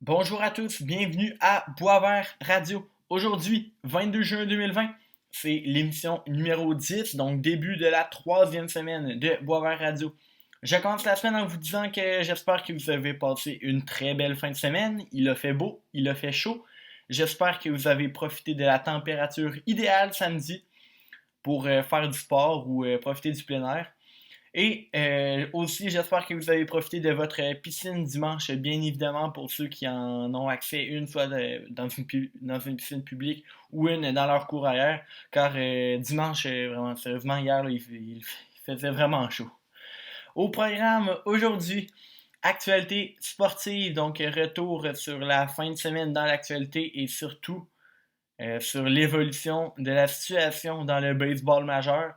Bonjour à tous, bienvenue à Boisvert Radio. Aujourd'hui, 22 juin 2020, c'est l'émission numéro 10, donc début de la troisième semaine de Boisvert Radio. Je commence la semaine en vous disant que j'espère que vous avez passé une très belle fin de semaine. Il a fait beau, il a fait chaud. J'espère que vous avez profité de la température idéale samedi pour faire du sport ou profiter du plein air. Et aussi, j'espère que vous avez profité de votre piscine dimanche, bien évidemment, pour ceux qui en ont accès une fois dans une piscine publique ou une dans leur cours ailleurs, car dimanche, vraiment, sérieusement, hier, là, il faisait vraiment chaud. Au programme aujourd'hui, actualité sportive, donc retour sur la fin de semaine dans l'actualité et surtout sur l'évolution de la situation dans le baseball majeur.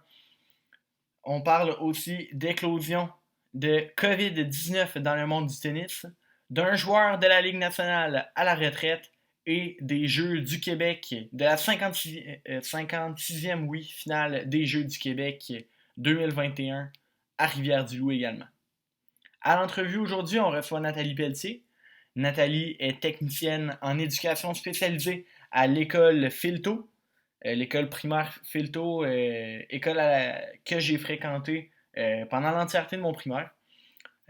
On parle aussi d'éclosion de COVID-19 dans le monde du tennis, d'un joueur de la Ligue nationale à la retraite et des Jeux du Québec, de la 56e finale des Jeux du Québec 2021 à Rivière-du-Loup également. À l'entrevue aujourd'hui, on reçoit Nathalie Pelletier. Nathalie est technicienne en éducation spécialisée à l'école Filto, l'école primaire Filto, école que j'ai fréquentée pendant l'entièreté de mon primaire.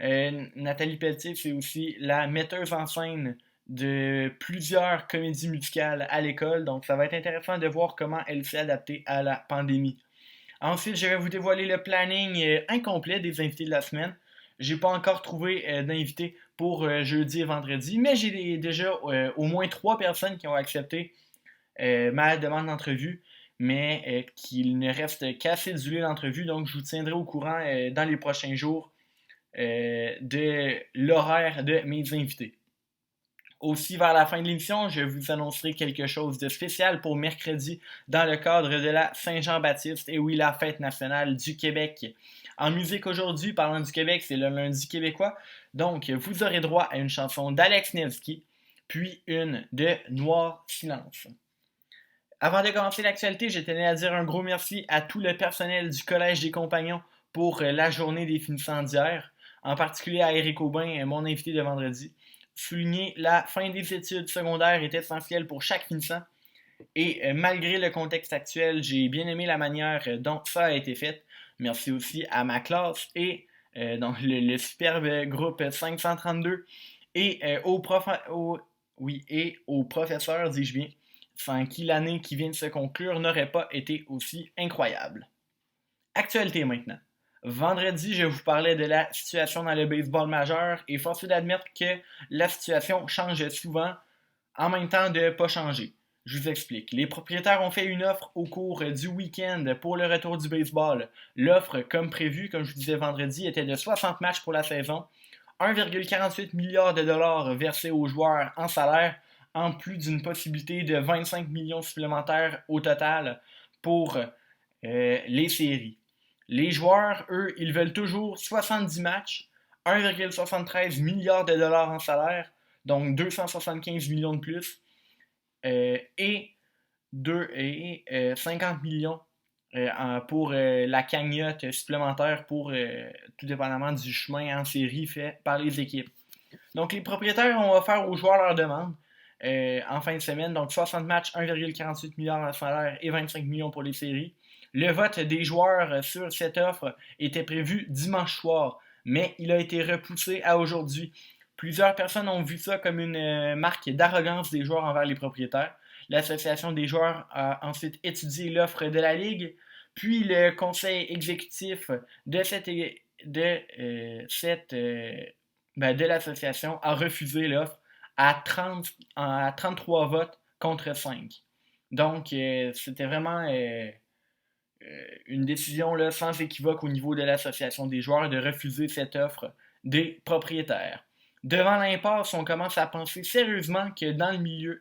Nathalie Pelletier, c'est aussi la metteuse en scène de plusieurs comédies musicales à l'école, donc ça va être intéressant de voir comment elle s'est adaptée à la pandémie. Ensuite, je vais vous dévoiler le planning incomplet des invités de la semaine. J'ai pas encore trouvé d'invités pour jeudi et vendredi, mais j'ai déjà au moins 3 personnes qui ont accepté ma demande d'entrevue, mais qu'il ne reste qu'à céduler l'entrevue. Donc, je vous tiendrai au courant dans les prochains jours de l'horaire de mes invités. Aussi, vers la fin de l'émission, je vous annoncerai quelque chose de spécial pour mercredi dans le cadre de la Saint-Jean-Baptiste, et oui, la fête nationale du Québec. En musique aujourd'hui, parlant du Québec, c'est le lundi québécois. Donc, vous aurez droit à une chanson d'Alex Nevsky, puis une de Noir Silence. Avant de commencer l'actualité, je tenais à dire un gros merci à tout le personnel du Collège des Compagnons pour la journée des finissants d'hier, en particulier à Éric Aubin, mon invité de vendredi. Souligner la fin des études secondaires est essentiel pour chaque finissant, et malgré le contexte actuel, j'ai bien aimé la manière dont ça a été fait. Merci aussi à ma classe et donc le superbe groupe 532 et aux professeurs, dis-je bien, sans qui l'année qui vient de se conclure n'aurait pas été aussi incroyable. Actualité maintenant. Vendredi, je vous parlais de la situation dans le baseball majeur et force est d'admettre que la situation change souvent en même temps de ne pas changer. Je vous explique. Les propriétaires ont fait une offre au cours du week-end pour le retour du baseball. L'offre, comme prévu, comme je vous disais vendredi, était de 60 matchs pour la saison, 1,48 milliard de dollars versés aux joueurs en salaire, en plus d'une possibilité de 25 millions supplémentaires au total pour les séries. Les joueurs, eux, ils veulent toujours 70 matchs, 1,73 milliard de dollars en salaire, donc 275 millions de plus, et 50 millions pour la cagnotte supplémentaire pour tout dépendamment du chemin en série fait par les équipes. Donc les propriétaires ont offert aux joueurs leur demande en fin de semaine, donc 60 matchs, 1,48 milliard de salaire et 25 millions pour les séries. Le vote des joueurs sur cette offre était prévu dimanche soir, mais il a été repoussé à aujourd'hui. Plusieurs personnes ont vu ça comme une marque d'arrogance des joueurs envers les propriétaires. L'association des joueurs a ensuite étudié l'offre de la Ligue, puis le conseil exécutif de l'association a refusé l'offre à 33 votes contre 5. Donc, c'était vraiment une décision là, sans équivoque au niveau de l'association des joueurs de refuser cette offre des propriétaires. Devant l'impasse, on commence à penser sérieusement que dans le milieu,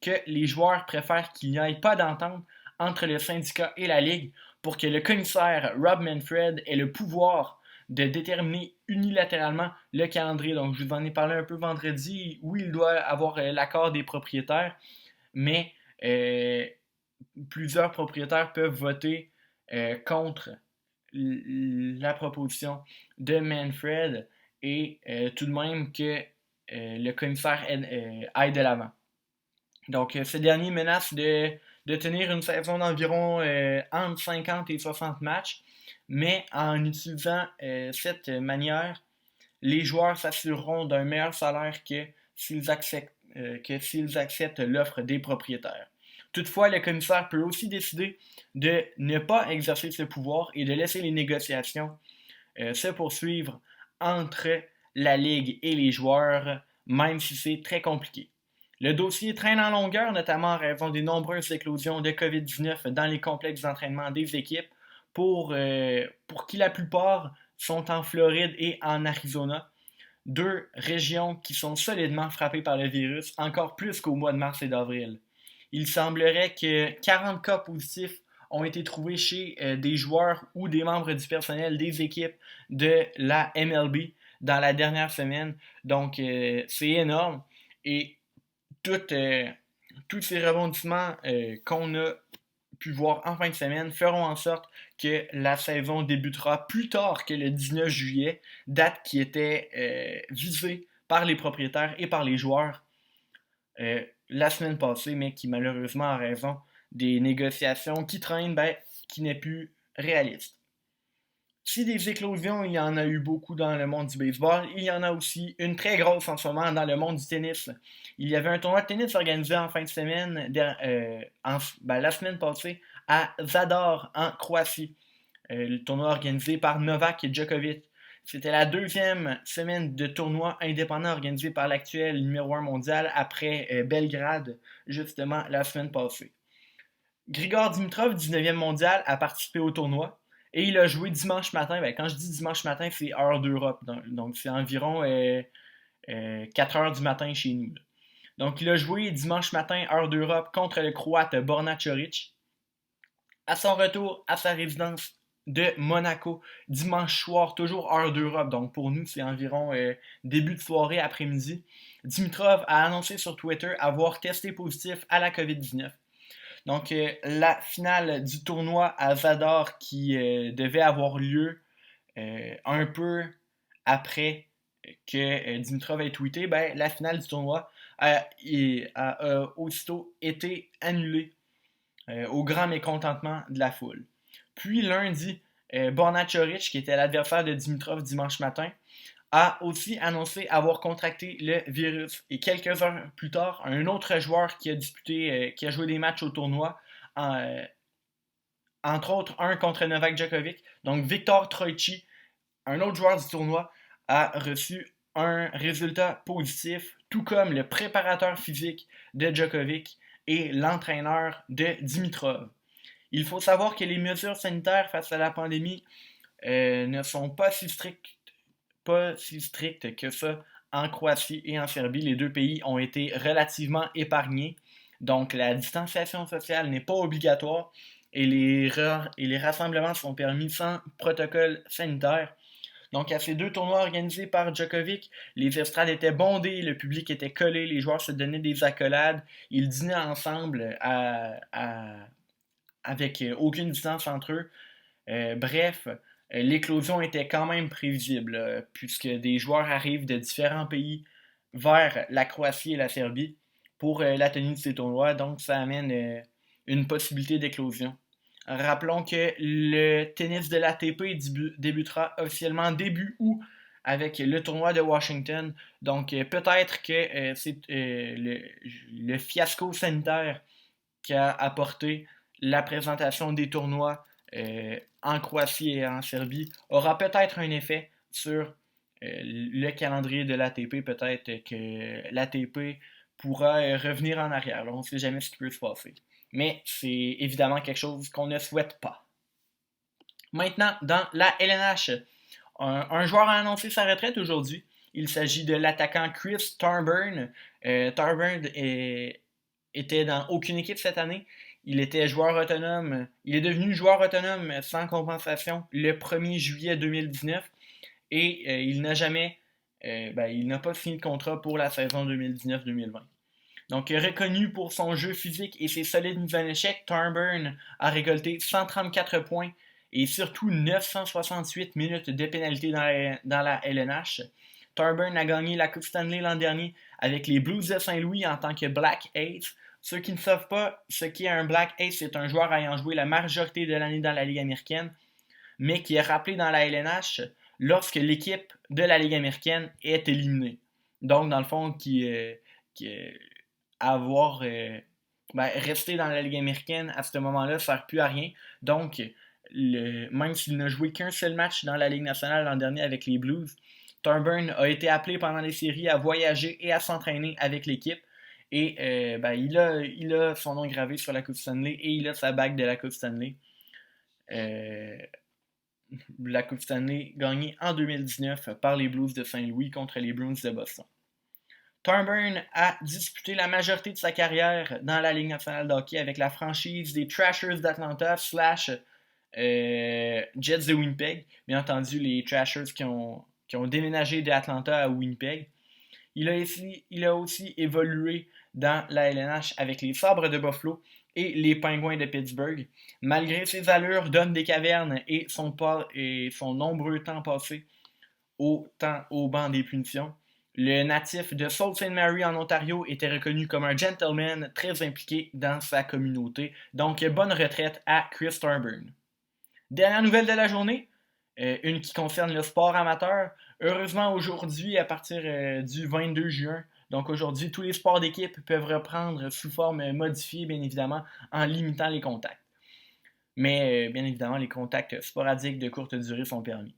que les joueurs préfèrent qu'il n'y ait pas d'entente entre le syndicat et la Ligue pour que le commissaire Rob Manfred ait le pouvoir de déterminer unilatéralement le calendrier. Donc, je vous en ai parlé un peu vendredi, où il doit avoir l'accord des propriétaires, mais plusieurs propriétaires peuvent voter contre la proposition de Manfred et tout de même que le commissaire aille de l'avant. Donc, ce dernier menace de tenir une saison d'environ entre 50 et 60 matchs, mais en utilisant cette manière, les joueurs s'assureront d'un meilleur salaire s'ils acceptent l'offre des propriétaires. Toutefois, le commissaire peut aussi décider de ne pas exercer ce pouvoir et de laisser les négociations se poursuivre entre la Ligue et les joueurs, même si c'est très compliqué. Le dossier traîne en longueur, notamment en raison des nombreuses éclosions de COVID-19 dans les complexes d'entraînement des équipes, pour qui la plupart sont en Floride et en Arizona, deux régions qui sont solidement frappées par le virus, encore plus qu'au mois de mars et d'avril. Il semblerait que 40 cas positifs ont été trouvés chez des joueurs ou des membres du personnel des équipes de la MLB dans la dernière semaine. Donc, c'est énorme. Et tous ces rebondissements qu'on a pu voir en fin de semaine feront en sorte que la saison débutera plus tard que le 19 juillet, date qui était visée par les propriétaires et par les joueurs la semaine passée, mais qui malheureusement, en raison des négociations qui traînent, qui n'est plus réaliste. Si des éclosions, il y en a eu beaucoup dans le monde du baseball, il y en a aussi une très grosse en ce moment dans le monde du tennis. Il y avait un tournoi de tennis organisé en fin de semaine, la semaine passée, à Zadar, en Croatie. Le tournoi organisé par Novak Djokovic. C'était la deuxième semaine de tournoi indépendant organisé par l'actuel numéro 1 mondial après Belgrade, justement, la semaine passée. Grigor Dimitrov, 19e mondial, a participé au tournoi. Et il a joué dimanche matin. Quand je dis dimanche matin, c'est heure d'Europe. Donc, c'est environ 4 heures du matin chez nous. Donc, il a joué dimanche matin, heure d'Europe, contre le Croate Borna Coric. À son retour à sa résidence de Monaco, dimanche soir, toujours heure d'Europe. Donc, pour nous, c'est environ début de soirée, après-midi. Dimitrov a annoncé sur Twitter avoir testé positif à la COVID-19. Donc, la finale du tournoi à Zadar qui devait avoir lieu un peu après que Dimitrov ait tweeté, la finale du tournoi a aussitôt été annulée au grand mécontentement de la foule. Puis lundi, Borna Coric, qui était l'adversaire de Dimitrov dimanche matin, a aussi annoncé avoir contracté le virus. Et quelques heures plus tard, un autre joueur qui a joué des matchs au tournoi, entre autres un contre Novak Djokovic, donc Viktor Troicki, un autre joueur du tournoi, a reçu un résultat positif, tout comme le préparateur physique de Djokovic et l'entraîneur de Dimitrov. Il faut savoir que les mesures sanitaires face à la pandémie ne sont pas si strictes que ça en Croatie et en Serbie. Les deux pays ont été relativement épargnés. Donc, la distanciation sociale n'est pas obligatoire et les rassemblements sont permis sans protocole sanitaire. Donc, à ces deux tournois organisés par Djokovic, les estrades étaient bondées, le public était collé, les joueurs se donnaient des accolades, ils dînaient ensemble avec aucune distance entre eux. Bref, l'éclosion était quand même prévisible, puisque des joueurs arrivent de différents pays vers la Croatie et la Serbie pour la tenue de ces tournois, donc ça amène une possibilité d'éclosion. Rappelons que le tennis de l'ATP débutera officiellement début août avec le tournoi de Washington. Donc peut-être que c'est le fiasco sanitaire qui a apporté la présentation des tournois en Croatie et en Serbie aura peut-être un effet sur le calendrier de l'ATP. Peut-être que l'ATP pourra revenir en arrière. On ne sait jamais ce qui peut se passer. Mais c'est évidemment quelque chose qu'on ne souhaite pas. Maintenant, dans la LNH, un joueur a annoncé sa retraite aujourd'hui. Il s'agit de l'attaquant Chris Thorburn. Thorburn était dans aucune équipe cette année. Il était joueur autonome. Il est devenu joueur autonome sans compensation le 1er juillet 2019 et il n'a pas signé de contrat pour la saison 2019-2020. Donc, reconnu pour son jeu physique et ses solides mises en échec, Thorburn a récolté 134 points et surtout 968 minutes de pénalité dans la LNH. Thorburn a gagné la Coupe Stanley l'an dernier avec les Blues de Saint-Louis en tant que Black Ace. Ceux qui ne savent pas ce qu'est un Black Ace, c'est un joueur ayant joué la majorité de l'année dans la Ligue américaine, mais qui est rappelé dans la LNH lorsque l'équipe de la Ligue américaine est éliminée. Donc, dans le fond, rester dans la Ligue américaine à ce moment-là ne sert plus à rien. Donc, même s'il n'a joué qu'un seul match dans la Ligue nationale l'an dernier avec les Blues, Thorburn a été appelé pendant les séries à voyager et à s'entraîner avec l'équipe. Et il a son nom gravé sur la Coupe Stanley et il a sa bague de la Coupe Stanley. La Coupe Stanley gagnée en 2019 par les Blues de Saint-Louis contre les Bruins de Boston. Thorburn a disputé la majorité de sa carrière dans la Ligue nationale de hockey avec la franchise des Thrashers d'Atlanta / Jets de Winnipeg. Bien entendu, les Thrashers qui ont déménagé d'Atlanta à Winnipeg. Il a aussi évolué dans la LNH avec les Sabres de Buffalo et les Pingouins de Pittsburgh. Malgré ses allures d'homme des cavernes et son nombreux temps passé au banc des punitions, le natif de Sault Ste. Marie en Ontario était reconnu comme un gentleman très impliqué dans sa communauté. Donc, bonne retraite à Chris Thorburn. Dernière nouvelle de la journée, une qui concerne le sport amateur. Heureusement, aujourd'hui, à partir du 22 juin, donc aujourd'hui, tous les sports d'équipe peuvent reprendre sous forme modifiée, bien évidemment, en limitant les contacts. Mais, bien évidemment, les contacts sporadiques de courte durée sont permis.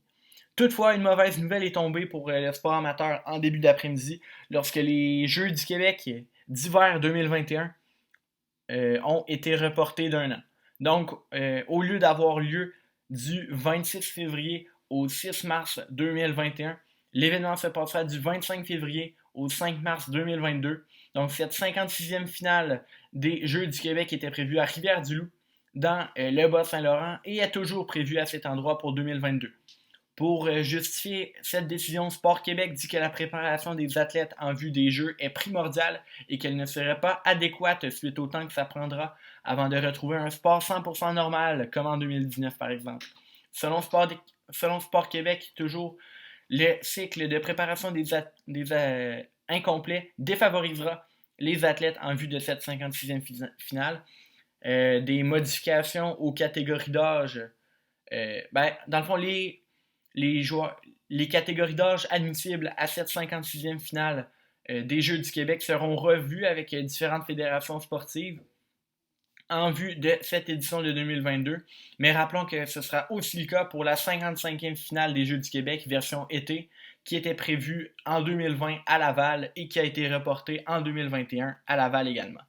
Toutefois, une mauvaise nouvelle est tombée pour le sport amateur en début d'après-midi, lorsque les Jeux du Québec d'hiver 2021 ont été reportés d'un an. Donc, au lieu d'avoir lieu du 26 février au 6 mars 2021, l'événement se passera du 25 février au 5 mars 2022. Donc, cette 56e finale des Jeux du Québec était prévue à Rivière-du-Loup, dans le Bas-Saint-Laurent, et est toujours prévue à cet endroit pour 2022. Pour justifier cette décision, Sport Québec dit que la préparation des athlètes en vue des Jeux est primordiale et qu'elle ne serait pas adéquate suite au temps que ça prendra avant de retrouver un sport 100% normal, comme en 2019 par exemple. Selon Sport Québec, toujours, le cycle de préparation des incomplet défavorisera les athlètes en vue de cette 56e finale. Des modifications aux catégories d'âge. Dans le fond, les catégories d'âge admissibles à cette 56e finale des Jeux du Québec seront revues avec différentes fédérations sportives en vue de cette édition de 2022. Mais rappelons que ce sera aussi le cas pour la 55e finale des Jeux du Québec, version été, qui était prévue en 2020 à Laval et qui a été reportée en 2021 à Laval également.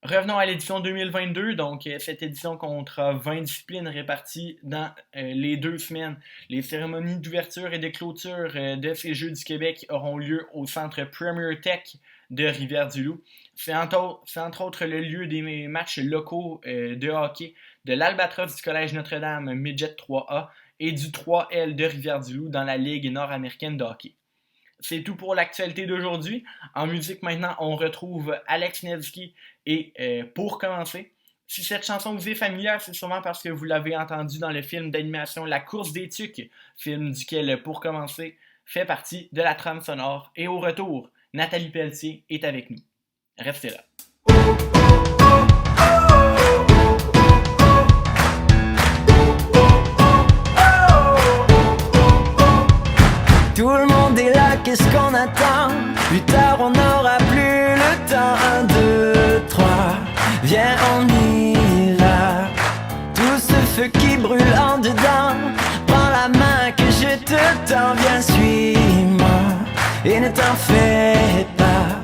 Revenons à l'édition 2022, donc cette édition comptera 20 disciplines réparties dans les 2 semaines. Les cérémonies d'ouverture et de clôture de ces Jeux du Québec auront lieu au centre Premier Tech de Rivière-du-Loup. C'est entre autres le lieu des matchs locaux de hockey de l'Albatros du Collège Notre-Dame Midget 3A et du 3L de Rivière-du-Loup dans la Ligue nord-américaine de hockey. C'est tout pour l'actualité d'aujourd'hui. En musique maintenant, on retrouve Alex Nevsky et Pour commencer. Si cette chanson vous est familière, c'est sûrement parce que vous l'avez entendue dans le film d'animation La Course des Tucs, film duquel Pour commencer fait partie de la trame sonore. Et au retour, Nathalie Pelletier est avec nous. Restez là. Tout le monde est là, qu'est-ce qu'on attend? Plus tard on n'aura plus le temps. 1, 2, 3, viens on y va. Tout ce feu qui brûle en dedans, prends la main que je te tends. Viens suis-moi et ne t'en fais pas,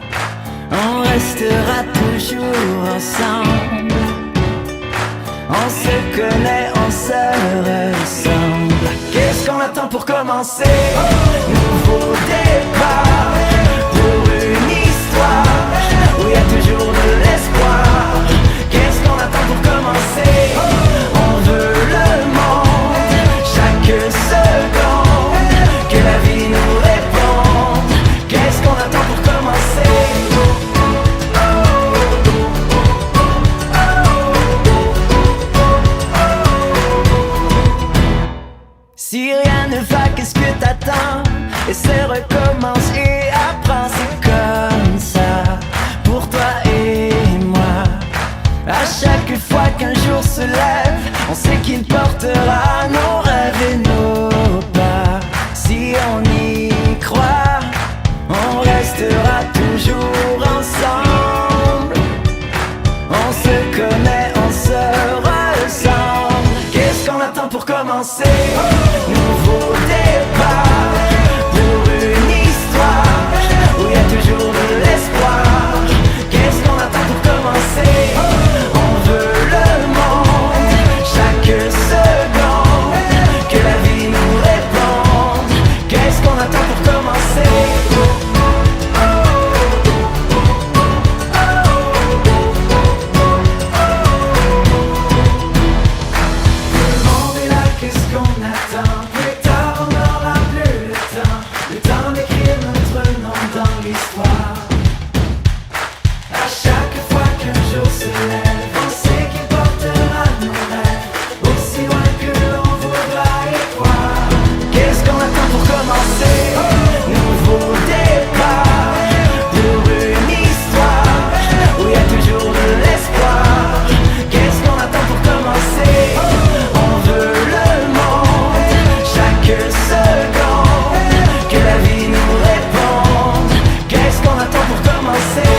on restera toujours ensemble. On se connaît, on se ressemble. Qu'est-ce qu'on attend pour commencer? Nouveau départ pour une histoire où il y a toujours de l'espoir. Qu'est-ce qu'on attend pour commencer? On veut le monde, chaque seconde, que la vie nous réponde. Qu'est-ce qu'on attend pour commencer? Si rien ne va, qu'est-ce que t'attends? Et c'est histoire. À chaque fois qu'un jour se lève, on sait qu'il portera nos rêves aussi loin que l'on voudra y croire. Qu'est-ce qu'on attend pour commencer? Nouveau départ pour une histoire où il y a toujours de l'espoir. Qu'est-ce qu'on attend pour commencer? On veut le monde, chaque seconde, que la vie nous réponde. Qu'est-ce qu'on attend pour commencer?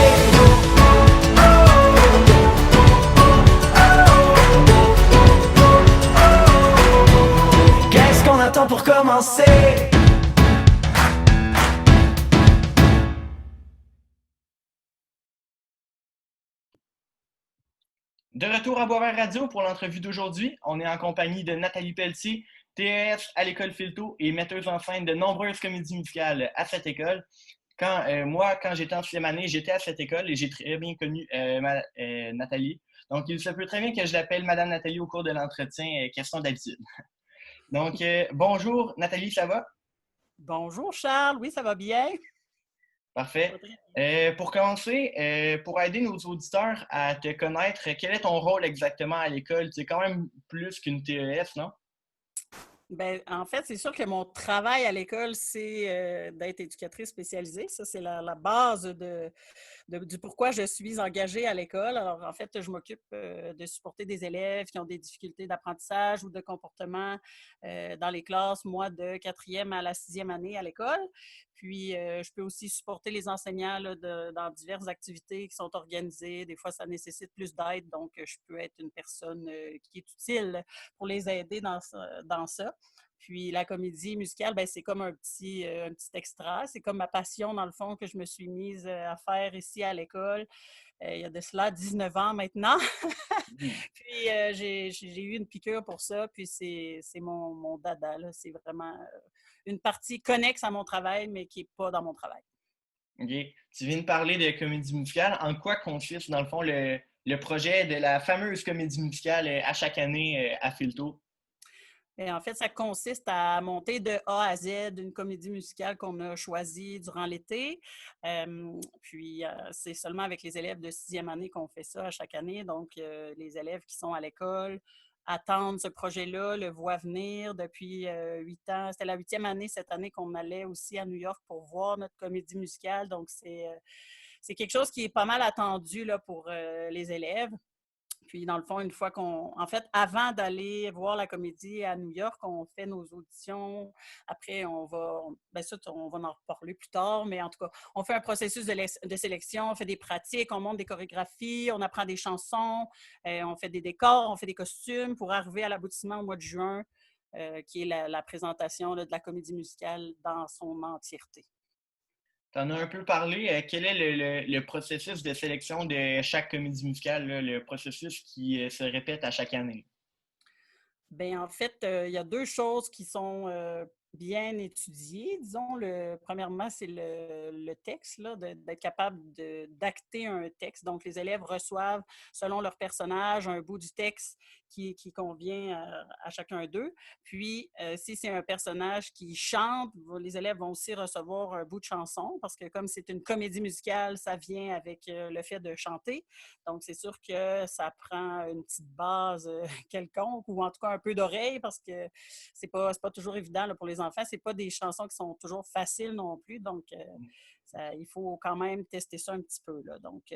Qu'est-ce qu'on attend pour commencer? De retour à Boisvert Radio pour l'entrevue d'aujourd'hui. On est en compagnie de Nathalie Pelletier, TES à l'école Filteau et metteuse en scène de nombreuses comédies musicales à cette école. Quand j'étais en 6e année, j'étais à cette école et j'ai très bien connu Nathalie. Donc, il se peut très bien que je l'appelle Madame Nathalie au cours de l'entretien, question d'habitude. Donc, bonjour Nathalie, ça va? Bonjour Charles, oui, ça va bien. Parfait. Pour commencer, pour aider nos auditeurs à te connaître, quel est ton rôle exactement à l'école? C'est quand même plus qu'une TES, non? Ben, en fait, c'est sûr que mon travail à l'école, c'est d'être éducatrice spécialisée. Ça, c'est la base du pourquoi je suis engagée à l'école. Alors, en fait, je m'occupe de supporter des élèves qui ont des difficultés d'apprentissage ou de comportement dans les classes, moi, de 4e à la 6e année à l'école. Puis, je peux aussi supporter les enseignants là, dans diverses activités qui sont organisées. Des fois, ça nécessite plus d'aide, donc je peux être une personne qui est utile pour les aider dans ça. Puis la comédie musicale, ben, c'est comme un petit extra. C'est comme ma passion, dans le fond, que je me suis mise à faire ici à l'école. Il y a de cela 19 ans maintenant. Puis j'ai eu une piqûre pour ça. Puis c'est mon dada. Là. C'est vraiment une partie connexe à mon travail, mais qui n'est pas dans mon travail. OK. Tu viens de parler de comédie musicale. En quoi consiste, dans le fond, le projet de la fameuse comédie musicale à chaque année à Filteau? Et en fait, ça consiste à monter de A à Z une comédie musicale qu'on a choisie durant l'été. Puis, c'est seulement avec les élèves de 6e année qu'on fait ça à chaque année. Donc, les élèves qui sont à l'école attendent ce projet-là, le voient venir depuis 8 ans. C'était la 8e année cette année qu'on allait aussi à New York pour voir notre comédie musicale. Donc, c'est quelque chose qui est pas mal attendu là, pour les élèves. Puis, dans le fond, une fois en fait, avant d'aller voir la comédie à New York, on fait nos auditions. Après, bien sûr, on va en reparler plus tard, mais en tout cas, on fait un processus de sélection, on fait des pratiques, on monte des chorégraphies, on apprend des chansons, on fait des décors, on fait des costumes pour arriver à l'aboutissement au mois de juin, qui est la présentation là, de la comédie musicale dans son entièreté. Tu en as un peu parlé. Quel est le processus de sélection de chaque comédie musicale, là, le processus qui se répète à chaque année? Bien, en fait, il y a 2 choses qui sont bien étudiées. Disons, premièrement, c'est le texte, là, d'être capable d'acter un texte. Donc, les élèves reçoivent, selon leur personnage, un bout du texte qui convient à chacun d'eux. Puis, si c'est un personnage qui chante, les élèves vont aussi recevoir un bout de chanson parce que comme c'est une comédie musicale, ça vient avec le fait de chanter. Donc, c'est sûr que ça prend une petite base quelconque ou en tout cas un peu d'oreille parce que c'est pas toujours évident là, pour les enfants. C'est pas des chansons qui sont toujours faciles non plus. Donc, il faut quand même tester ça un petit peu. Là. Donc,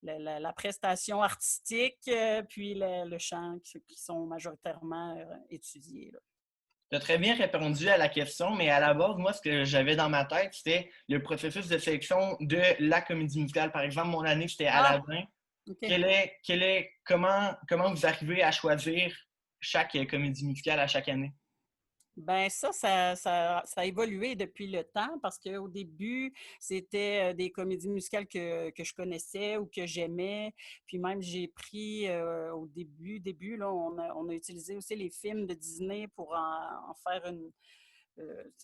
la prestation artistique puis le chant qui sont majoritairement étudiés. Tu as très bien répondu à la question, mais à la base, moi, ce que j'avais dans ma tête, c'était le processus de sélection de la comédie musicale. Par exemple, mon année, c'était Aladdin. Okay. Comment vous arrivez à choisir chaque comédie musicale à chaque année? Bien, ça a évolué depuis le temps parce qu'au début, c'était des comédies musicales que je connaissais ou que j'aimais. Puis même, j'ai pris au début là, on a utilisé aussi les films de Disney pour en faire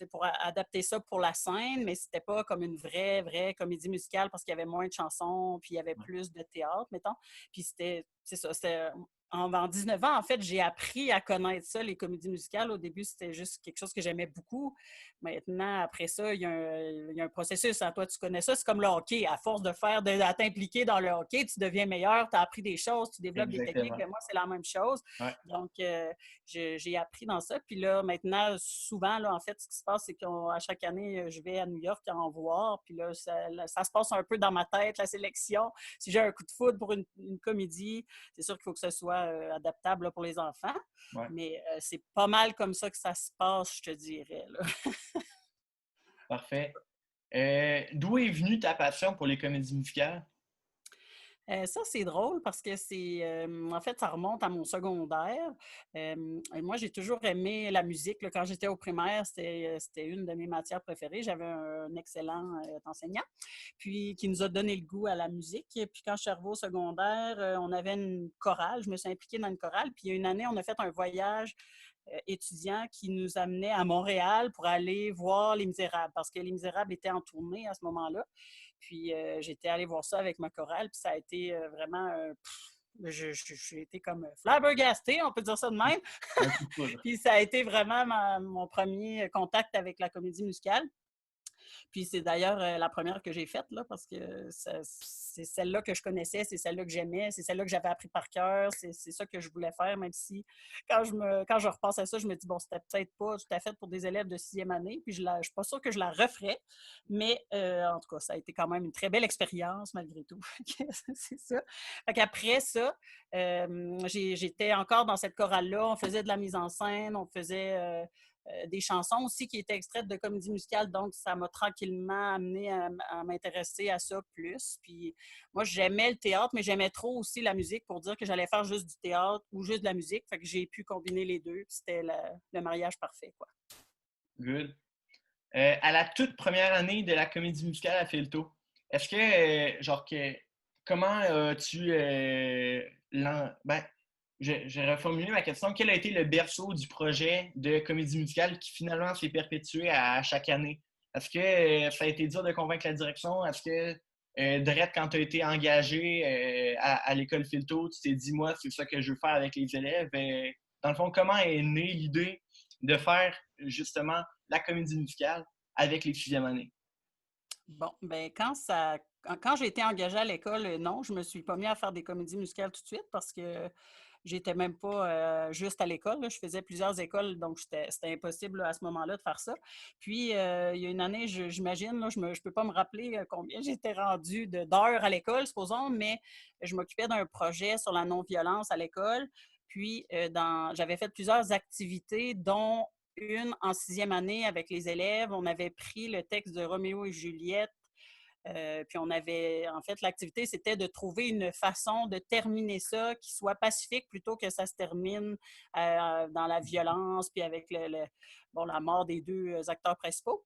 pour adapter ça pour la scène, mais c'était pas comme une vraie comédie musicale parce qu'il y avait moins de chansons, puis il y avait plus de théâtre, mettons. Puis c'est ça, en 19 ans, en fait, j'ai appris à connaître ça, les comédies musicales. Au début, c'était juste quelque chose que j'aimais beaucoup. Maintenant, après ça, il y a un processus. Hein. Toi, tu connais ça, c'est comme le hockey. À force à t'impliquer dans le hockey, tu deviens meilleur, tu as appris des choses, tu développes des techniques. Exactement. Mais moi, c'est la même chose. Ouais. Donc, j'ai appris dans ça. Puis là, maintenant, souvent, là, en fait, ce qui se passe, c'est qu'à chaque année, je vais à New York en voir. Puis là, ça se passe un peu dans ma tête, la sélection. Si j'ai un coup de foudre pour une comédie, c'est sûr qu'il faut que ce soit adaptable là, pour les enfants. Ouais. Mais c'est pas mal comme ça que ça se passe, je te dirais. Là. Parfait. D'où est venue ta passion pour les comédies musicales? Ça, c'est drôle parce que en fait, ça remonte à mon secondaire. Moi, j'ai toujours aimé la musique. Là. Quand j'étais au primaire, c'était une de mes matières préférées. J'avais un excellent enseignant, puis qui nous a donné le goût à la musique. Et puis quand je suis arrivée au secondaire, on avait une chorale. Je me suis impliquée dans une chorale. Puis il y a une année, on a fait un voyage étudiant qui nous amenait à Montréal pour aller voir Les Misérables, parce que Les Misérables étaient en tournée à ce moment-là. Puis j'étais allée voir ça avec ma chorale, puis ça a été vraiment... j'ai été comme flabbergastée, on peut dire ça de même. Un coup de foudre. Puis ça a été vraiment mon premier contact avec la comédie musicale. Puis c'est d'ailleurs la première que j'ai faite, là, parce que c'est celle-là que je connaissais, c'est celle-là que j'aimais, c'est celle-là que j'avais appris par cœur, c'est ça que je voulais faire, même si quand je repense à ça, je me dis, bon, c'était peut-être pas tout à fait pour des élèves de sixième année, puis je suis pas sûre que je la referais, mais en tout cas, ça a été quand même une très belle expérience, malgré tout. C'est ça. Fait qu'après ça, j'étais encore dans cette chorale-là, on faisait de la mise en scène, on faisait... des chansons aussi qui étaient extraites de comédie musicale, donc ça m'a tranquillement amené à m'intéresser à ça plus. Puis moi, j'aimais le théâtre, mais j'aimais trop aussi la musique pour dire que j'allais faire juste du théâtre ou juste de la musique. Fait que j'ai pu combiner les deux. C'était le mariage parfait, quoi. Good. À la toute première année de la comédie musicale à Filto, est-ce que, comment as-tu, ben, j'ai reformulé ma question. Quel a été le berceau du projet de comédie musicale qui finalement s'est perpétué à chaque année? Est-ce que ça a été dur de convaincre la direction? Est-ce que, direct, quand tu as été engagé à l'école Filto, tu t'es dit, moi, c'est ça que je veux faire avec les élèves? Dans le fond, comment est née l'idée de faire justement la comédie musicale avec les sixième années? Bon, ben quand j'ai été engagée à l'école, non, je me suis pas mis à faire des comédies musicales tout de suite parce que j'étais même pas juste à l'école. Là. Je faisais plusieurs écoles, donc c'était impossible là, à ce moment-là de faire ça. Puis, il y a une année, j'imagine, là, je ne peux pas me rappeler combien j'étais rendue d'heures à l'école, supposons, mais je m'occupais d'un projet sur la non-violence à l'école. Puis, j'avais fait plusieurs activités, dont une en sixième année avec les élèves. On avait pris le texte de Roméo et Juliette. Puis on avait, en fait, l'activité, c'était de trouver une façon de terminer ça qui soit pacifique plutôt que ça se termine dans la violence, puis avec la mort des deux acteurs principaux.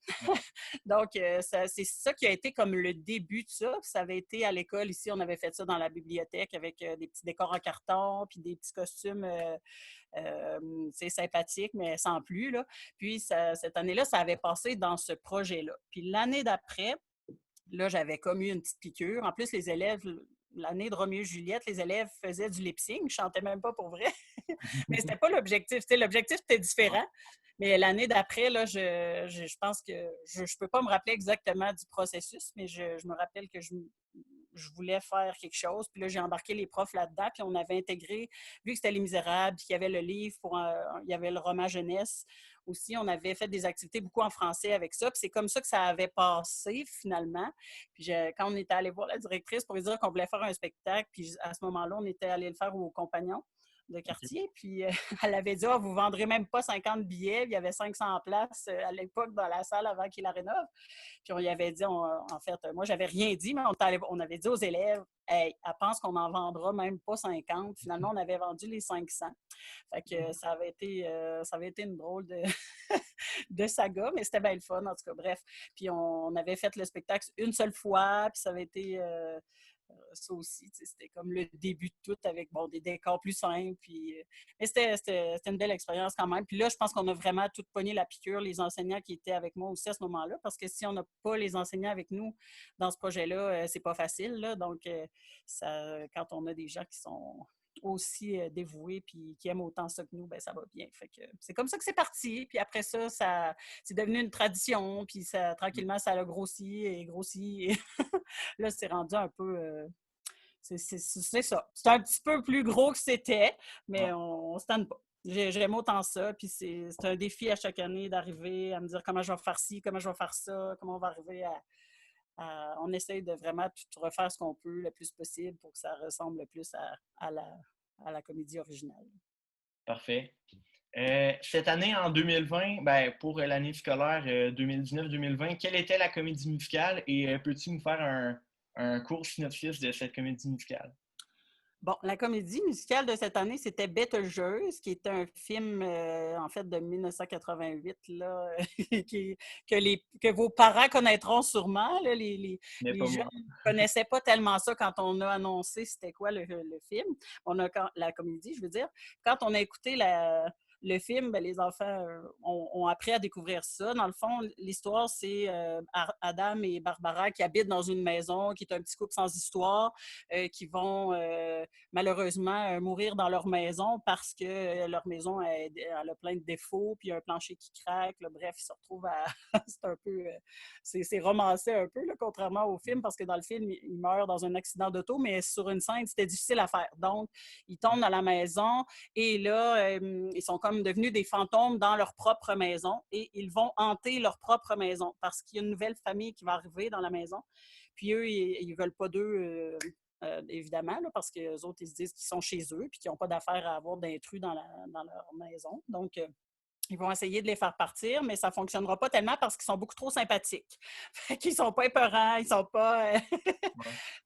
Donc, c'est ça qui a été comme le début de ça. Puis ça avait été à l'école ici, on avait fait ça dans la bibliothèque avec des petits décors en carton, puis des petits costumes c'est sympathique, mais sans plus. Là. Puis cette année-là, ça avait passé dans ce projet-là. Puis l'année d'après, là, j'avais comme eu une petite piqûre. En plus, les élèves, l'année de Roméo et Juliette, les élèves faisaient du lip-sync. Je ne chantais même pas pour vrai. Mais c'était pas l'objectif. L'objectif était différent. Mais l'année d'après, là, je pense que je ne peux pas me rappeler exactement du processus, mais je me rappelle que je voulais faire quelque chose. Puis là, j'ai embarqué les profs là-dedans. Puis on avait intégré, vu que c'était Les Misérables, puis qu'il y avait le livre, il y avait le roman jeunesse aussi. On avait fait des activités beaucoup en français avec ça. Puis c'est comme ça que ça avait passé finalement. Puis quand on était allé voir la directrice pour lui dire qu'on voulait faire un spectacle, puis à ce moment-là, on était allé le faire aux compagnons de quartier. Puis elle avait dit, vous ne vendrez même pas 50 billets. Il y avait 500 places à l'époque dans la salle avant qu'il la rénove. Puis on y avait dit, en fait, moi, j'avais rien dit, mais on avait dit aux élèves, hey, elle pense qu'on n'en vendra même pas 50. Finalement, on avait vendu les 500. Fait que ça avait été une drôle de saga, mais c'était bien le fun, en tout cas. Bref. Puis on avait fait le spectacle une seule fois, puis ça avait été... ça aussi, c'était comme le début de tout avec des décors plus simples. Puis, mais c'était une belle expérience quand même. Puis là, je pense qu'on a vraiment tout pogné la piqûre, les enseignants qui étaient avec moi aussi à ce moment-là, parce que si on n'a pas les enseignants avec nous dans ce projet-là, c'est pas facile. Là. Donc, quand on a des gens aussi dévoués puis qui aiment autant ça que nous, ben ça va bien. Fait que c'est comme ça que c'est parti. Puis après ça c'est devenu une tradition. Puis ça, tranquillement, ça a grossi et grossi. Et là, c'est rendu un peu... c'est ça. C'est un petit peu plus gros que c'était, mais on se tente pas. J'aime autant ça, puis c'est un défi à chaque année d'arriver à me dire comment je vais faire ci, comment je vais faire ça, comment on va arriver on essaye de vraiment tout refaire ce qu'on peut le plus possible pour que ça ressemble le plus à la comédie originale. Parfait. Cette année, en 2020, ben, pour l'année scolaire 2019-2020, quelle était la comédie musicale et peux-tu nous faire un court synopsis de cette comédie musicale? Bon, la comédie musicale de cette année, c'était Betelgeuse, qui est un film, en fait, de 1988, là, que vos parents connaîtront sûrement. Là, Mais pas les jeunes moi. ne connaissaient pas tellement ça quand on a annoncé c'était quoi le film. La comédie, je veux dire. Quand on a écouté le film, ben, les enfants ont appris à découvrir ça. Dans le fond, l'histoire, c'est Adam et Barbara qui habitent dans une maison, qui est un petit couple sans histoire, qui vont malheureusement mourir dans leur maison parce que leur maison elle a plein de défauts, puis il y a un plancher qui craque. Là, bref, ils se retrouvent à... c'est un peu... c'est romancé un peu, là, contrairement au film, parce que dans le film, ils meurent dans un accident d'auto, mais sur une scène, c'était difficile à faire. Donc, ils tombent dans la maison et là, ils sont comme devenus des fantômes dans leur propre maison et ils vont hanter leur propre maison parce qu'il y a une nouvelle famille qui va arriver dans la maison. Puis eux, ils ne veulent pas d'eux, évidemment, là, parce que les autres, ils se disent qu'ils sont chez eux et qu'ils n'ont pas d'affaire à avoir d'intrus dans leur maison. Donc, ils vont essayer de les faire partir, mais ça ne fonctionnera pas tellement parce qu'ils sont beaucoup trop sympathiques. Fait qu'ils sont pas épeurants, ils sont pas... Ouais.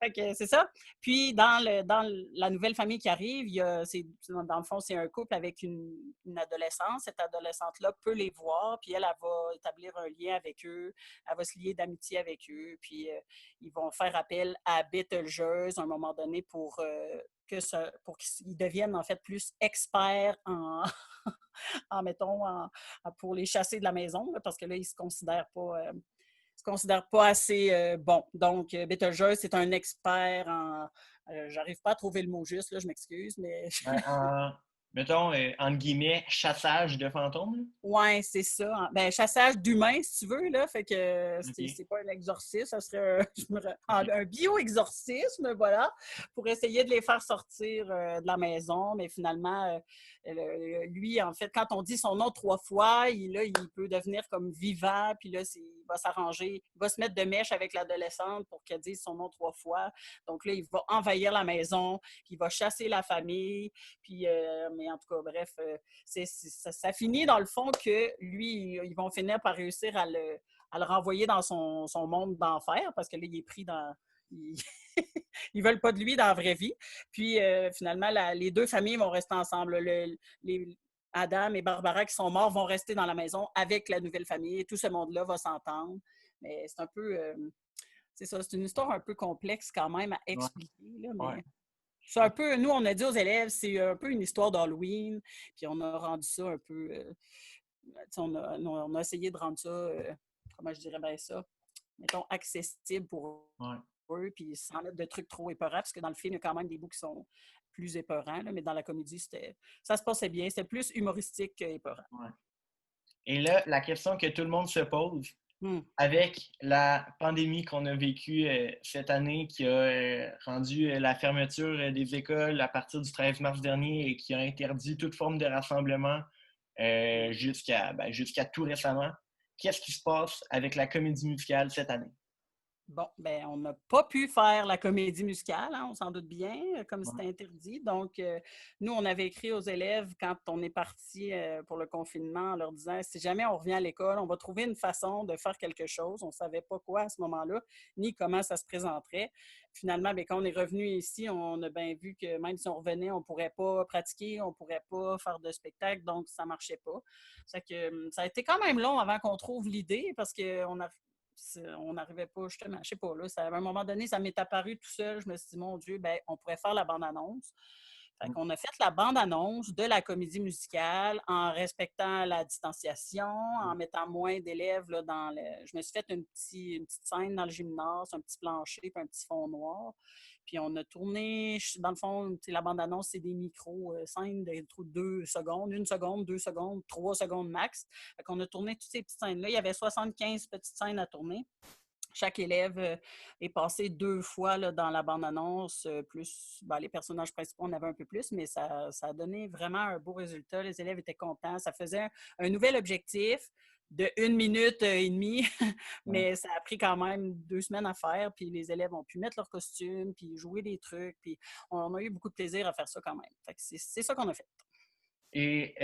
Fait que c'est ça. Puis, dans la nouvelle famille qui arrive, dans le fond, c'est un couple avec une adolescente. Cette adolescente-là peut les voir, puis elle va établir un lien avec eux. Elle va se lier d'amitié avec eux. Puis, ils vont faire appel à Betelgeuse à un moment donné pour qu'ils deviennent en fait plus experts pour les chasser de la maison, là, parce que là, ils ne se considèrent pas assez bons. Donc, Betelgeuse, c'est un expert en... j'arrive pas à trouver le mot juste, là, je m'excuse, mais... Mettons, entre guillemets, chassage de fantômes. Là. Ouais, c'est ça. Ben, chassage d'humains, si tu veux, là. Fait que OK. c'est pas un exorcisme, ça serait OK. un bio-exorcisme, voilà, pour essayer de les faire sortir de la maison. Mais finalement, lui, en fait, quand on dit son nom 3 fois, il peut devenir comme vivant, puis là, il va s'arranger, il va se mettre de mèche avec l'adolescente pour qu'elle dise son nom 3 fois. Donc là, il va envahir la maison, puis il va chasser la famille, puis, mais en tout cas, bref, ça finit dans le fond que lui, ils vont finir par réussir à le renvoyer dans son monde d'enfer parce que là, il est pris dans... Ils ne veulent pas de lui dans la vraie vie. Puis finalement, les deux familles vont rester ensemble. Adam et Barbara qui sont morts vont rester dans la maison avec la nouvelle famille. Tout ce monde-là va s'entendre. Mais c'est un peu... c'est ça, c'est une histoire un peu complexe quand même à Ouais. expliquer. Là, Ouais. mais... C'est un peu, nous, on a dit aux élèves, c'est un peu une histoire d'Halloween, puis on a rendu ça un peu, on a essayé de rendre ça, comment je dirais bien ça, mettons, accessible pour Ouais. eux, puis sans mettre de trucs trop épeurants, parce que dans le film, il y a quand même des bouts qui sont plus épeurants, là, mais dans la comédie, ça se passait bien. C'était plus humoristique qu'épeurant. Ouais. Et là, la question que tout le monde se pose, Hmm. avec la pandémie qu'on a vécue cette année, qui a rendu la fermeture des écoles à partir du 13 mars dernier et qui a interdit toute forme de rassemblement jusqu'à tout récemment, qu'est-ce qui se passe avec la comédie musicale cette année? Bon, ben, on n'a pas pu faire la comédie musicale, hein, on s'en doute bien, comme Ouais. c'était interdit. Donc, nous, on avait écrit aux élèves quand on est parti pour le confinement en leur disant si jamais on revient à l'école, on va trouver une façon de faire quelque chose. On ne savait pas quoi à ce moment-là, ni comment ça se présenterait. Finalement, bien, quand on est revenu ici, on a bien vu que même si on revenait, on ne pourrait pas pratiquer, on ne pourrait pas faire de spectacle, donc ça ne marchait pas. Ça a été quand même long avant qu'on trouve l'idée parce on n'arrivait pas, justement, je sais pas, là, à un moment donné, ça m'est apparu tout seul. Je me suis dit, mon Dieu, ben, on pourrait faire la bande-annonce. Fait qu'on a fait la bande-annonce de la comédie musicale en respectant la distanciation, en mettant moins d'élèves là, dans le... Je me suis fait une petite scène dans le gymnase, un petit plancher puis un petit fond noir. Puis on a tourné, dans le fond, la bande-annonce, c'est des micro-scènes de 2 secondes, 1 seconde, 2 secondes, 3 secondes max. Fait qu'on a tourné toutes ces petites scènes-là. Il y avait 75 petites scènes à tourner. Chaque élève est passé 2 fois là, dans la bande-annonce, plus les personnages principaux, on avait un peu plus, mais ça a donné vraiment un beau résultat. Les élèves étaient contents. Ça faisait un nouvel objectif de 1 minute et demie, mais ça a pris quand même 2 semaines à faire, puis les élèves ont pu mettre leurs costumes, puis jouer des trucs, puis on a eu beaucoup de plaisir à faire ça quand même. Fait que c'est ça qu'on a fait. Et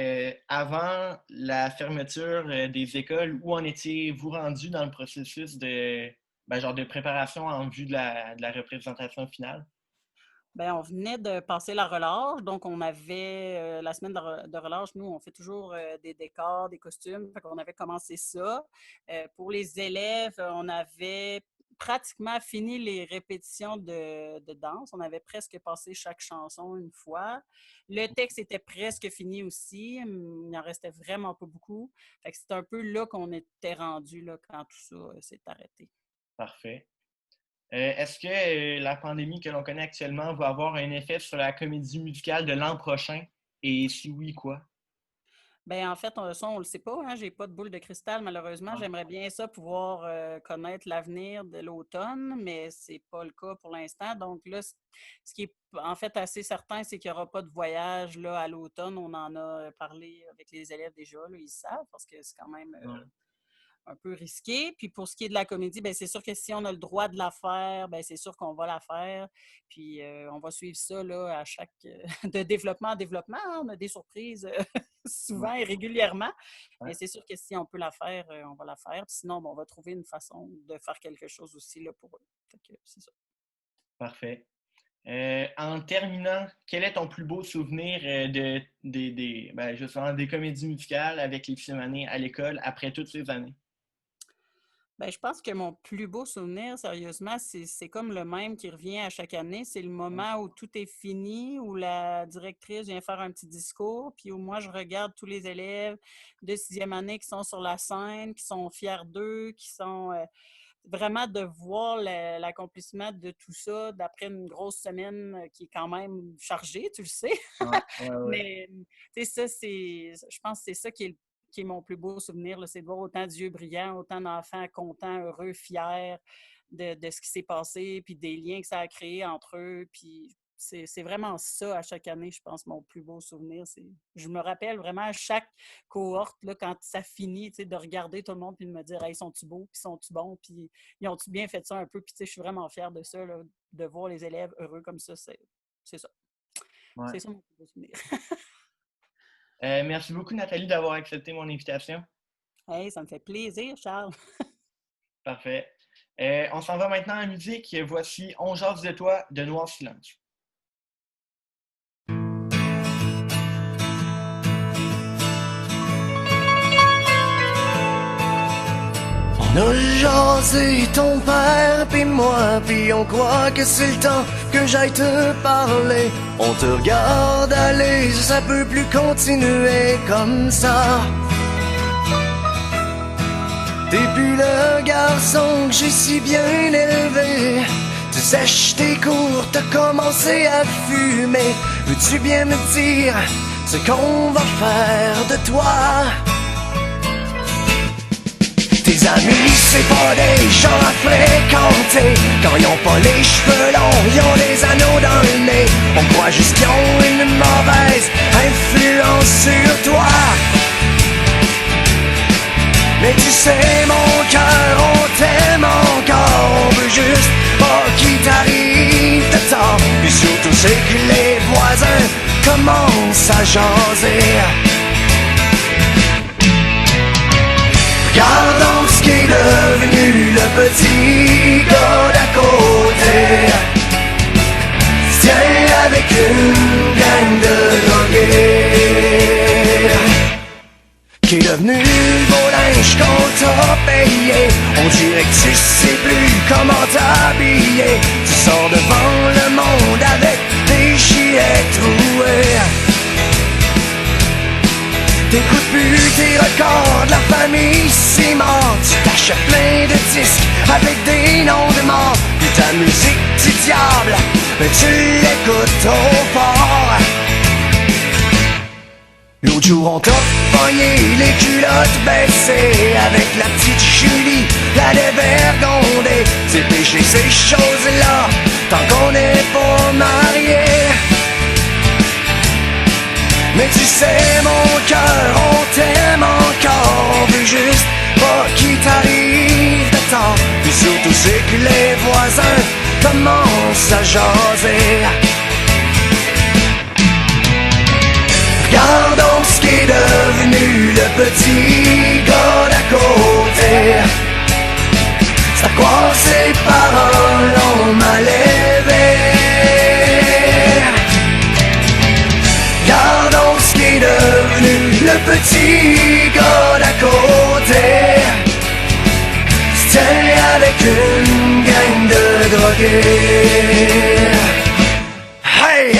avant la fermeture des écoles, où en étiez-vous rendu dans le processus de préparation en vue de la représentation finale? Bien, on venait de passer la relâche, donc on avait la semaine de relâche, nous, on fait toujours des décors, des costumes, fait qu'on avait commencé ça. Pour les élèves, on avait pratiquement fini les répétitions de danse. On avait presque passé chaque chanson une fois. Le texte était presque fini aussi. Il n'en restait vraiment pas beaucoup. Fait que c'est un peu là qu'on était rendu là, quand tout ça s'est arrêté. Parfait. Est-ce que la pandémie que l'on connaît actuellement va avoir un effet sur la comédie musicale de l'an prochain? Et si oui, quoi? Bien, en fait, ça, on ne le sait pas. Hein? Je n'ai pas de boule de cristal, malheureusement. Ah. J'aimerais bien ça, pouvoir connaître l'avenir de l'automne, mais ce n'est pas le cas pour l'instant. Donc là, ce qui est en fait assez certain, c'est qu'il n'y aura pas de voyage là, à l'automne. On en a parlé avec les élèves déjà, là, ils savent, parce que c'est quand même un peu risqué. Puis pour ce qui est de la comédie, bien, c'est sûr que si on a le droit de la faire, bien, c'est sûr qu'on va la faire. Puis on va suivre ça là, à chaque de développement en développement. Hein? On a des surprises souvent et régulièrement. Mais c'est sûr que si on peut la faire, on va la faire. Puis sinon, on va trouver une façon de faire quelque chose aussi là, pour eux. Fait que c'est ça. Parfait. En terminant, quel est ton plus beau souvenir justement des comédies musicales avec les Philharmonies à l'école après toutes ces années? Bien, je pense que mon plus beau souvenir, sérieusement, c'est comme le même qui revient à chaque année. C'est le moment où tout est fini, où la directrice vient faire un petit discours, puis où moi, je regarde tous les élèves de 6e année qui sont sur la scène, qui sont fiers d'eux, qui sont vraiment de voir l'accomplissement de tout ça d'après une grosse semaine qui est quand même chargée, tu le sais. Mais, tu sais, ça, je pense que c'est ça qui est mon plus beau souvenir, là, c'est de voir autant d'yeux brillants, autant d'enfants contents, heureux, fiers de ce qui s'est passé, puis des liens que ça a créé entre eux. Puis c'est vraiment ça, à chaque année, je pense, mon plus beau souvenir. Je me rappelle vraiment à chaque cohorte, là, quand ça finit, de regarder tout le monde puis de me dire « Hey, sont-tu beaux? Puis sont-tu bons? Puis ils ont-tu bien fait ça un peu? » Puis je suis vraiment fière de ça, là, de voir les élèves heureux comme ça. C'est ça. Ouais. C'est ça mon plus beau souvenir. Merci beaucoup, Nathalie, d'avoir accepté mon invitation. Hey, ça me fait plaisir, Charles. Parfait. On s'en va maintenant en musique. Voici On jase de toi de Noir Silence. On a jasé ton père pis moi, pis on croit que c'est le temps que j'aille te parler. On te regarde aller, ça peut plus continuer comme ça. T'es plus le garçon que j'ai si bien élevé. Tu sèches tes cours, t'as commencé à fumer. Veux-tu bien me dire ce qu'on va faire de toi? Tes amis, c'est pas des gens à fréquenter. Quand ils ont pas les cheveux longs, ils ont des anneaux dans le nez. On croit juste qu'ils ont une mauvaise influence sur toi. Mais tu sais, mon cœur, on t'aime encore. On veut juste pas qu'il t'arrive de tort. Et surtout, c'est que les voisins commencent à jaser. Regardons ce qui est devenu le petit gars d'à côté. Tiens, avec une gang de drogués. Qui est devenu le beau linge qu'on t'a payé. On dirait que tu sais plus comment t'habiller. Tu sors devant le monde avec des gilets troués. affiches plein de disques avec des noms de morts. Puis ta musique, petit diable, mais tu l'écoutes au fort. L'autre jour on t'a pogné les culottes baissées avec la petite Julie, la dévergondée. C'est péché ces choses-là tant qu'on n'est pas marié. Mais tu sais mon cœur, on t'aime encore. On veut juste pas qu'il t'arrive de temps. Puis surtout c'est que les voisins commencent à jaser. Regardons ce qui est devenu le petit gars d'à côté. C'est à quoi ses parents l'ont mal élevé. Regardons ce qui est devenu le petit gars d'à côté. C'était avec une gang de drogués. Hey!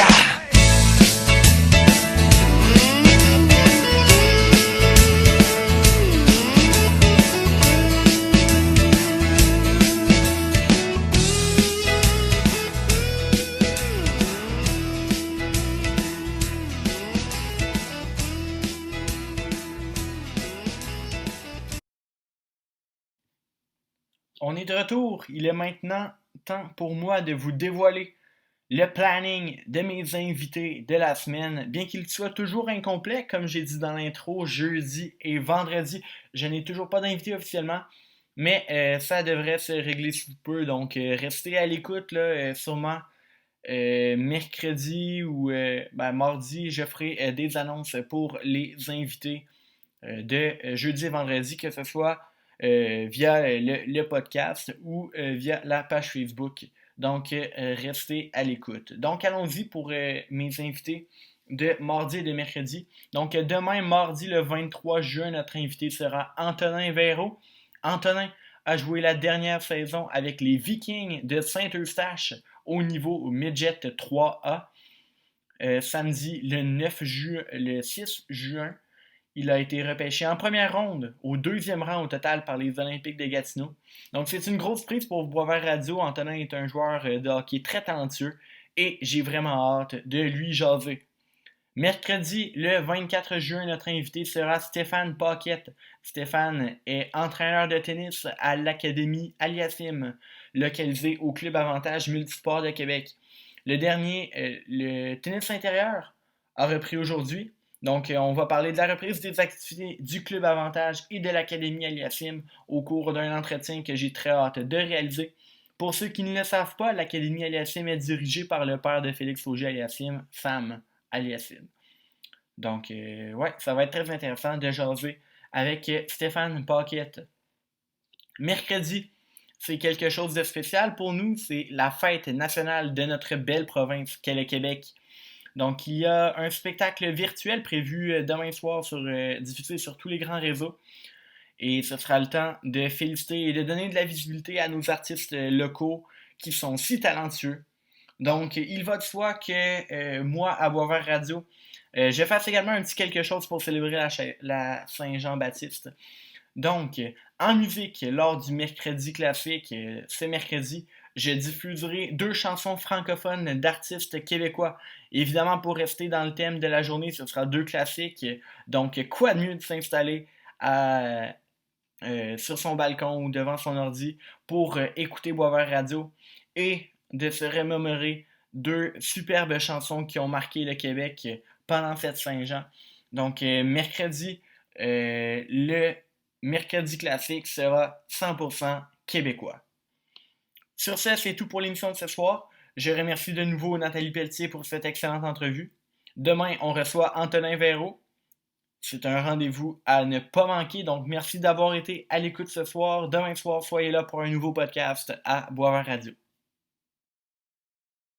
On est de retour. Il est maintenant temps pour moi de vous dévoiler le planning de mes invités de la semaine. Bien qu'il soit toujours incomplet, comme j'ai dit dans l'intro, jeudi et vendredi, je n'ai toujours pas d'invité officiellement, mais ça devrait se régler sous peu. Donc, restez à l'écoute, là, sûrement mercredi ou mardi, je ferai des annonces pour les invités de jeudi et vendredi, que ce soit via le podcast ou via la page Facebook. Donc, restez à l'écoute. Donc, allons-y pour mes invités de mardi et de mercredi. Donc, demain, mardi, le 23 juin, notre invité sera Antonin Véro. Antonin a joué la dernière saison avec les Vikings de Saint-Eustache au niveau Midget 3A. Samedi, le 6 juin, il a été repêché en première ronde, au deuxième rang au total par les Olympiques de Gatineau. Donc c'est une grosse prise pour Boisvert Radio. Antonin est un joueur de hockey très talentueux et j'ai vraiment hâte de lui jaser. Mercredi, le 24 juin, notre invité sera Stéphane Paquette. Stéphane est entraîneur de tennis à l'Académie Aliassime, localisée au Club Avantage Multisport de Québec. Le tennis intérieur a repris aujourd'hui. Donc, on va parler de la reprise des activités du Club Avantage et de l'Académie Aliassime au cours d'un entretien que j'ai très hâte de réaliser. Pour ceux qui ne le savent pas, l'Académie Aliassime est dirigée par le père de Félix Auger-Aliassime, Sam Aliassime. Donc, ça va être très intéressant de jaser avec Stéphane Paquette. Mercredi, c'est quelque chose de spécial pour nous. C'est la fête nationale de notre belle province qu'est le Québec. Donc, il y a un spectacle virtuel prévu demain soir diffusé sur tous les grands réseaux. Et ce sera le temps de féliciter et de donner de la visibilité à nos artistes locaux qui sont si talentueux. Donc, il va de soi que moi, à Boisvert Radio, je fasse également un petit quelque chose pour célébrer la Saint-Jean-Baptiste. Donc, en musique, lors du mercredi classique, ce mercredi, je diffuserai 2 chansons francophones d'artistes québécois. Évidemment, pour rester dans le thème de la journée, ce sera 2 classiques. Donc, quoi de mieux de s'installer sur son balcon ou devant son ordi pour écouter Boisvert Radio et de se remémorer 2 superbes chansons qui ont marqué le Québec pendant cette Saint-Jean. Donc, mercredi, le mercredi classique sera 100% québécois. Sur ce, c'est tout pour l'émission de ce soir. Je remercie de nouveau Nathalie Pelletier pour cette excellente entrevue. Demain, on reçoit Antonin Véro. C'est un rendez-vous à ne pas manquer. Donc, merci d'avoir été à l'écoute ce soir. Demain soir, soyez là pour un nouveau podcast à Boisvert Radio.